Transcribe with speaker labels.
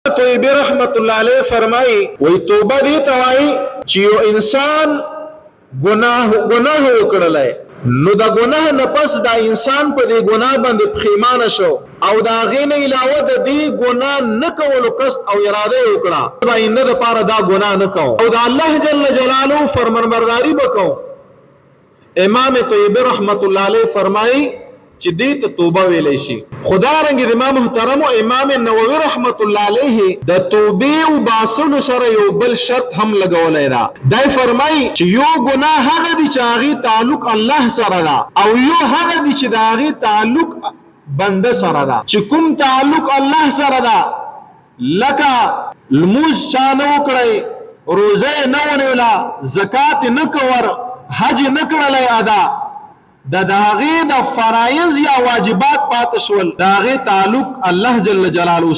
Speaker 1: طیبی رحمت اللہ علیہ فرمائی وی توبہ دی توائی چیو انسان گناہ وکڑلے نو دا گناہ نپس دا انسان پا دی گناہ بند پخیمان شو او دا غین علاوہ دا دی گناہ نکولو قصد او ارادے وکڑا با اند دا پارا دا گناہ نکو او دا اللہ جل جلالو فرمان برداری بکو امام طیبی رحمت اللہ علیہ فرمائی چی دیت توبہ ویلے شی خدا رنگی دا محترم و امام نووی رحمت اللہ علیہ دا توبی و باسن سر یو بل شرط ہم لگو لیرا دائی فرمائی چی یو گناہ حق دی چاگی تعلق اللہ سر دا او یو حق دی چی داغی تعلق بند سر دا چی کم تعلق اللہ سر دا لکا الموز چانو کڑے روزے نونیولا زکاة نکور حج نکڑلے ادا دا داغی دا فرائض یا واجبات پاتشول داغی تعلق اللہ جل جلالو